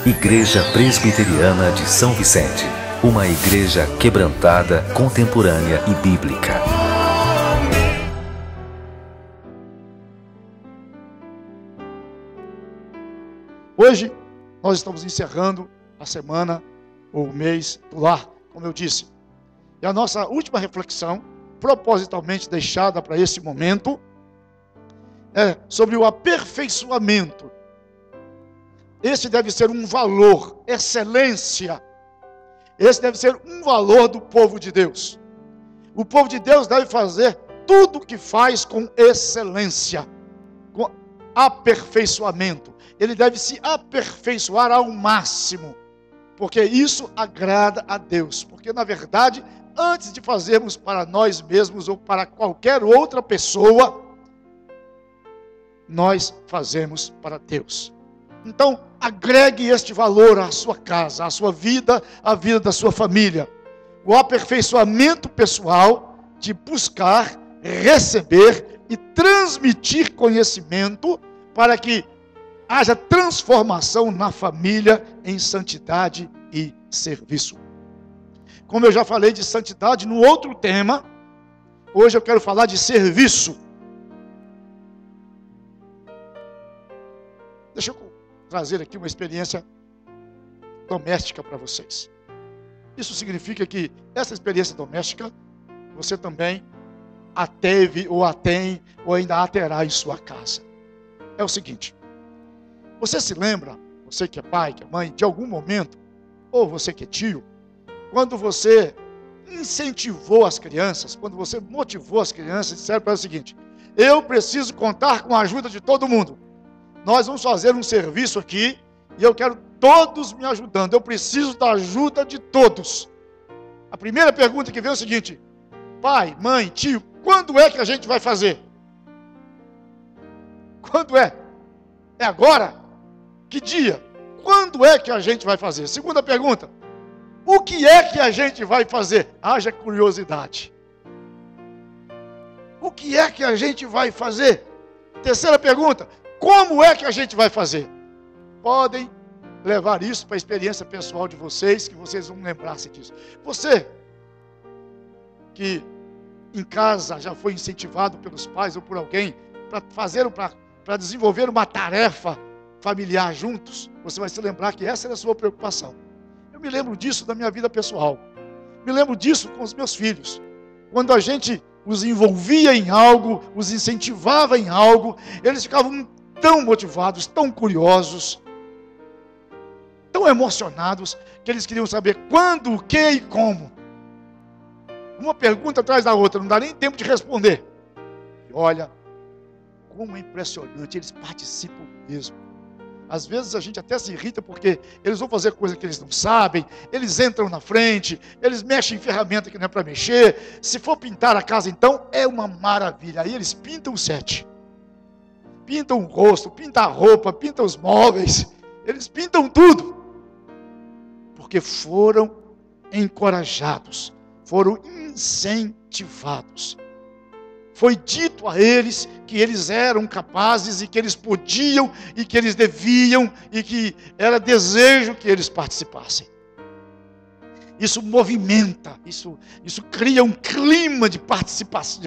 Igreja Presbiteriana de São Vicente, uma igreja quebrantada, contemporânea e bíblica. Hoje nós estamos encerrando a semana, ou o mês do lar, como eu disse. E a nossa última reflexão, propositalmente deixada para esse momento, é sobre o aperfeiçoamento. Esse deve ser um valor, excelência. Esse deve ser um valor do povo de Deus. O povo de Deus deve fazer tudo o que faz com excelência, com aperfeiçoamento. Ele deve se aperfeiçoar ao máximo, porque isso agrada a Deus. Porque, na verdade, antes de fazermos para nós mesmos ou para qualquer outra pessoa, nós fazemos para Deus. Então, agregue este valor à sua casa, à sua vida, à vida da sua família. O aperfeiçoamento pessoal de buscar, receber e transmitir conhecimento para que haja transformação na família em santidade e serviço. Como eu já falei de santidade no outro tema, hoje eu quero falar de serviço. Deixa eu trazer aqui uma experiência doméstica para vocês. Isso significa que essa experiência doméstica você também a teve, ou a tem, ou ainda a terá em sua casa. É o seguinte: você se lembra, você que é pai, que é mãe, de algum momento, ou você que é tio, quando você incentivou as crianças, quando você motivou as crianças, disseram para o seguinte: eu preciso contar com a ajuda de todo mundo. Nós vamos fazer um serviço aqui e eu quero todos me ajudando. Eu preciso da ajuda de todos. A primeira pergunta que vem é o seguinte: pai, mãe, tio, quando é que a gente vai fazer? Quando é? É agora? Que dia? Quando é que a gente vai fazer? Segunda pergunta: o que é que a gente vai fazer? Haja curiosidade. O que é que a gente vai fazer? Terceira pergunta: como é que a gente vai fazer? Podem levar isso para a experiência pessoal de vocês, que vocês vão lembrar-se disso. Você que em casa já foi incentivado pelos pais ou por alguém para desenvolver uma tarefa familiar juntos, você vai se lembrar que essa era a sua preocupação. Eu me lembro disso da minha vida pessoal. Me lembro disso com os meus filhos. Quando a gente os envolvia em algo, os incentivava em algo, eles ficavam tão motivados, tão curiosos, tão emocionados, que eles queriam saber quando, o que e como. Uma pergunta atrás da outra, não dá nem tempo de responder. E olha, como é impressionante, eles participam mesmo. Às vezes a gente até se irrita porque eles vão fazer coisa que eles não sabem, eles entram na frente, eles mexem em ferramenta que não é para mexer. Se for pintar a casa, então, é uma maravilha. Aí eles pintam o set. Pintam o rosto, pintam a roupa, pintam os móveis. Eles pintam tudo. Porque foram encorajados, foram incentivados. Foi dito a eles que eles eram capazes e que eles podiam e que eles deviam e que era desejo que eles participassem. Isso movimenta, isso cria um clima de participação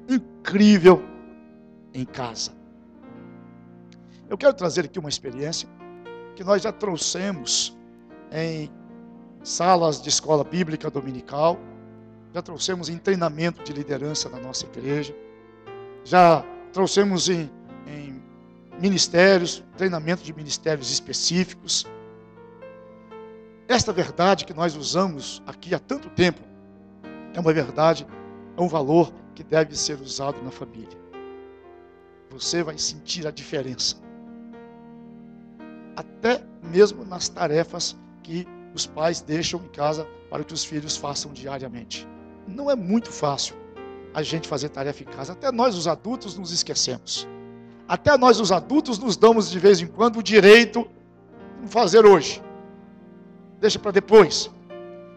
incrível em casa. Eu quero trazer aqui uma experiência que nós já trouxemos em salas de escola bíblica dominical, já trouxemos em treinamento de liderança na nossa igreja, já trouxemos em ministérios, treinamento de ministérios específicos. Esta verdade que nós usamos aqui há tanto tempo é uma verdade, é um valor que deve ser usado na família. Você vai sentir a diferença, até mesmo nas tarefas que os pais deixam em casa para que os filhos façam diariamente. Não é muito fácil a gente fazer tarefa em casa. Até nós, os adultos, nos esquecemos. Até nós, os adultos, nos damos de vez em quando o direito de fazer hoje. Deixa para depois.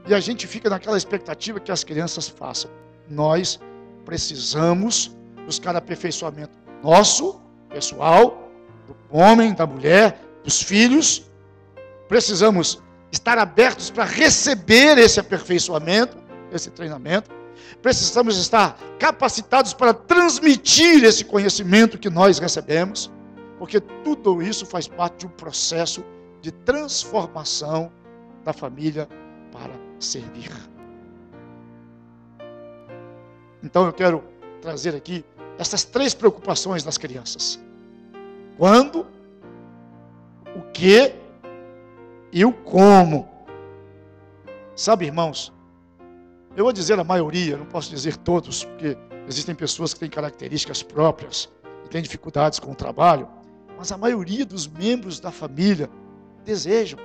E a gente fica naquela expectativa que as crianças façam. Nós precisamos buscar aperfeiçoamento nosso pessoal, do homem, da mulher, dos filhos. Precisamos estar abertos para receber esse aperfeiçoamento, esse treinamento. Precisamos estar capacitados para transmitir esse conhecimento que nós recebemos, porque tudo isso faz parte de um processo de transformação da família para servir. Então eu quero trazer aqui essas 3 preocupações das crianças: quando, o que e o como. Sabe, irmãos, eu vou dizer a maioria, não posso dizer todos, porque existem pessoas que têm características próprias e têm dificuldades com o trabalho, mas a maioria dos membros da família desejam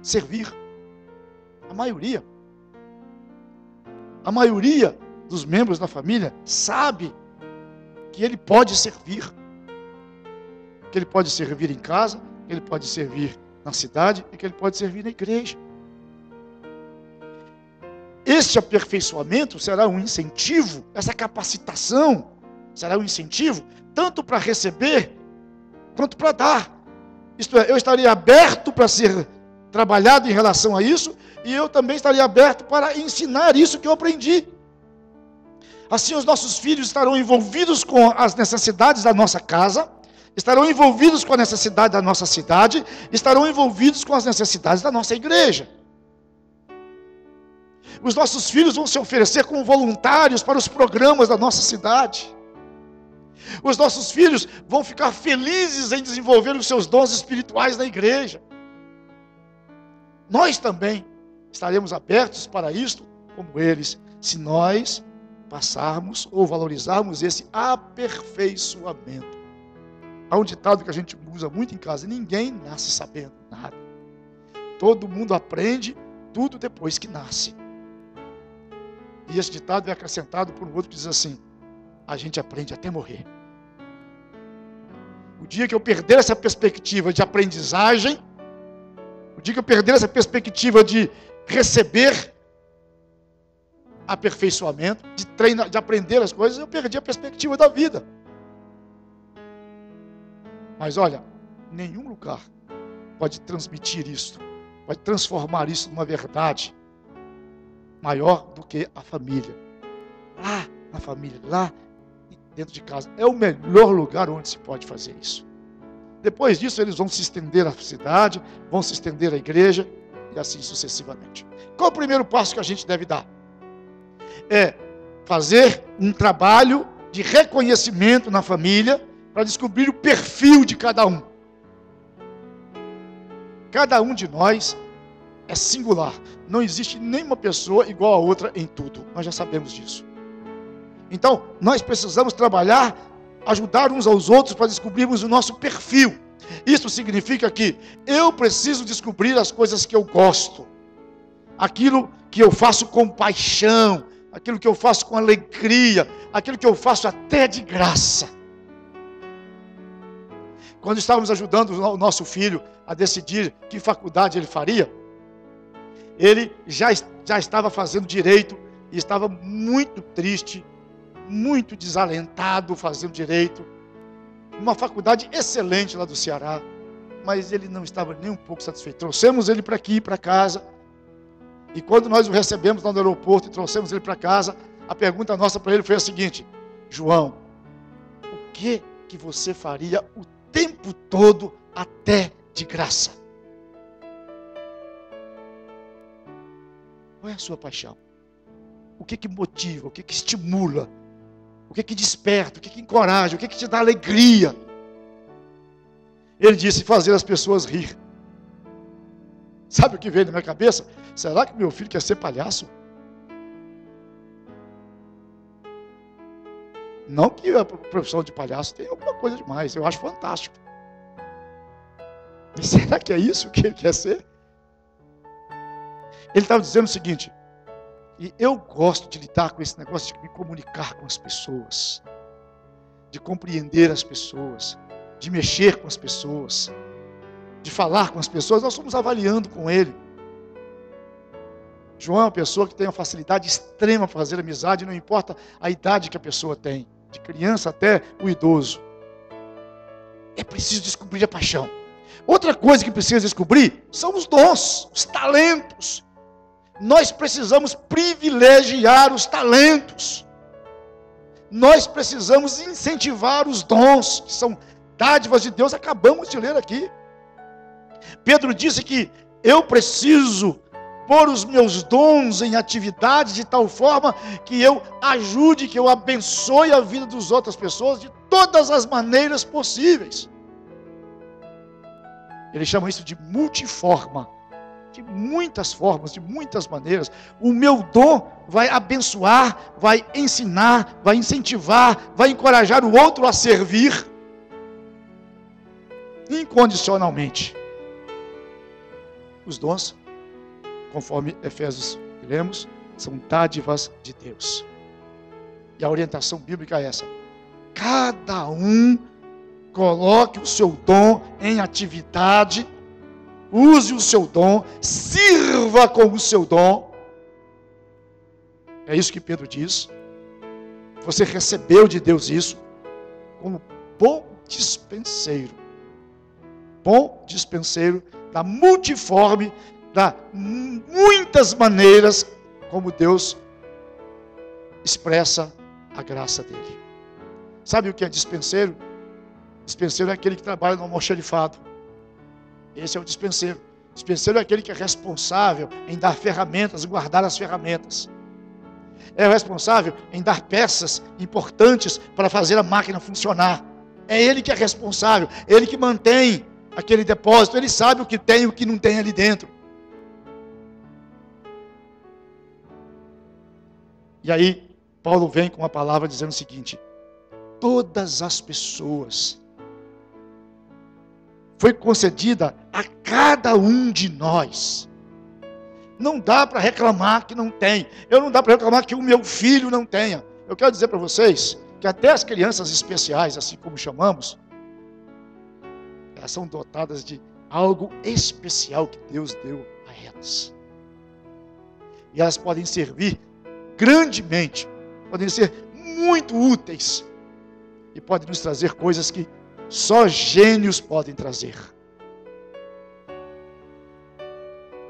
servir. A maioria dos membros da família sabe que ele pode servir. Que ele pode servir em casa, que ele pode servir na cidade e que ele pode servir na igreja. Este aperfeiçoamento será um incentivo, essa capacitação será um incentivo tanto para receber quanto para dar. Isto é, eu estaria aberto para ser trabalhado em relação a isso, e eu também estaria aberto para ensinar isso que eu aprendi. Assim, os nossos filhos estarão envolvidos com as necessidades da nossa casa, estarão envolvidos com a necessidade da nossa cidade, estarão envolvidos com as necessidades da nossa igreja. Os nossos filhos vão se oferecer como voluntários para os programas da nossa cidade. Os nossos filhos vão ficar felizes em desenvolver os seus dons espirituais na igreja. Nós também estaremos abertos para isto, como eles, se nós passarmos ou valorizarmos esse aperfeiçoamento. Há um ditado que a gente usa muito em casa: ninguém nasce sabendo nada. Todo mundo aprende tudo depois que nasce. E esse ditado é acrescentado por um outro que diz assim: a gente aprende até morrer. O dia que eu perder essa perspectiva de aprendizagem, o dia que eu perder essa perspectiva de receber aperfeiçoamento, de treinar, de aprender as coisas, eu perdi a perspectiva da vida. Mas olha, nenhum lugar pode transmitir isso, pode transformar isso numa verdade maior do que a família. Lá na família, lá dentro de casa, é o melhor lugar onde se pode fazer isso. Depois disso, eles vão se estender à cidade, vão se estender à igreja, e assim sucessivamente. Qual é o primeiro passo que a gente deve dar? É fazer um trabalho de reconhecimento na família, para descobrir o perfil de cada um. Cada um de nós é singular. Não existe nenhuma pessoa igual a outra em tudo. Nós já sabemos disso. Então, nós precisamos trabalhar, ajudar uns aos outros para descobrirmos o nosso perfil. Isso significa que eu preciso descobrir as coisas que eu gosto. Aquilo que eu faço com paixão, aquilo que eu faço com alegria, aquilo que eu faço até de graça. Quando estávamos ajudando o nosso filho a decidir que faculdade ele faria, ele já estava fazendo direito e estava muito triste, muito desalentado fazendo direito. Uma faculdade excelente lá do Ceará, mas ele não estava nem um pouco satisfeito. Trouxemos ele para aqui, para casa, e quando nós o recebemos lá no aeroporto e trouxemos ele para casa, a pergunta nossa para ele foi a seguinte: João, o que você faria o tempo todo até de graça? Qual é a sua paixão? O que motiva? O que estimula? O que desperta? O que encoraja? O que te dá alegria? Ele disse: fazer as pessoas rir. Sabe o que veio na minha cabeça? Será que meu filho quer ser palhaço? Não que a profissão de palhaço tenha alguma coisa demais, eu acho fantástico. Mas será que é isso que ele quer ser? Ele estava dizendo o seguinte: e eu gosto de lidar com esse negócio de me comunicar com as pessoas, de compreender as pessoas, de mexer com as pessoas, de falar com as pessoas. Nós fomos avaliando com ele. João é uma pessoa que tem uma facilidade extrema para fazer amizade, não importa a idade que a pessoa tem. de criança até o idoso. É preciso descobrir a paixão. Outra coisa que precisa descobrir são os dons, os talentos. Nós precisamos privilegiar os talentos. Nós precisamos incentivar os dons, que são dádivas de Deus. Acabamos de ler aqui. Pedro disse que eu preciso pôr os meus dons em atividade de tal forma que eu ajude, que eu abençoe a vida das outras pessoas de todas as maneiras possíveis. Ele chama isso de multiforma, de muitas formas, de muitas maneiras. O meu dom vai abençoar, vai ensinar, vai incentivar, vai encorajar o outro a servir incondicionalmente. Os dons, conforme Efésios que lemos, são dádivas de Deus. E a orientação bíblica é essa: cada um coloque o seu dom em atividade, use o seu dom, sirva com o seu dom. É isso que Pedro diz. Você recebeu de Deus isso como bom dispenseiro da multiforme, da muitas maneiras como Deus expressa a graça dele. Sabe o que é dispenseiro? Dispenseiro é aquele que trabalha no almoxarifado. Esse é o dispenseiro. Dispenseiro é aquele que é responsável em dar ferramentas, guardar as ferramentas. É o responsável em dar peças importantes para fazer a máquina funcionar. É ele que é responsável, ele que mantém aquele depósito, ele sabe o que tem e o que não tem ali dentro. E aí, Paulo vem com uma palavra dizendo o seguinte: todas as pessoas foi concedida a cada um de nós. Não dá para reclamar que não tem. Não dá para reclamar que o meu filho não tenha. Eu quero dizer para vocês que até as crianças especiais, assim como chamamos, elas são dotadas de algo especial que Deus deu a elas. E elas podem servir grandemente, podem ser muito úteis e podem nos trazer coisas que só gênios podem trazer.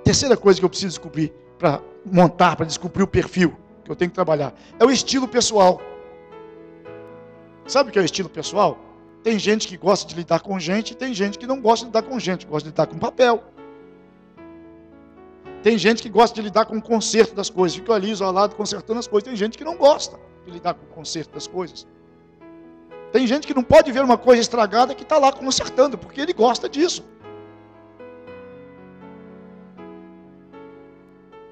Terceira coisa que eu preciso descobrir, para montar, para descobrir o perfil que eu tenho que trabalhar, é o estilo pessoal. Sabe o que é o estilo pessoal? Tem gente que gosta de lidar com gente, e tem gente que não gosta de lidar com gente, gosta de lidar com papel. Tem gente que gosta de lidar com o conserto das coisas, fica ali isolado consertando as coisas. Tem gente que não gosta de lidar com o conserto das coisas. Tem gente que não pode ver uma coisa estragada que está lá consertando, porque ele gosta disso.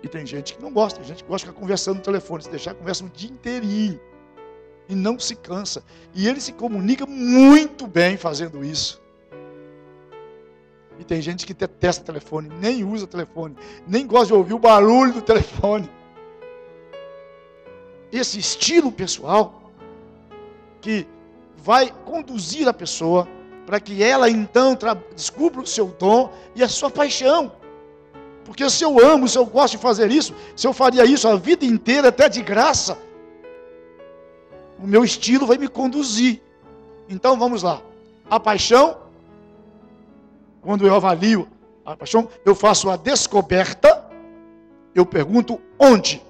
E tem gente que não gosta, tem gente que gosta de ficar conversando no telefone, se deixar, conversa o dia inteirinho. E não se cansa. E ele se comunica muito bem fazendo isso. E tem gente que detesta telefone, nem usa telefone, nem gosta de ouvir o barulho do telefone. Esse estilo pessoal que vai conduzir a pessoa para que ela então descubra o seu dom e a sua paixão. Porque se eu amo, se eu gosto de fazer isso, se eu faria isso a vida inteira até de graça, o meu estilo vai me conduzir. Então vamos lá. A paixão, quando eu avalio a paixão, eu faço a descoberta, eu pergunto onde.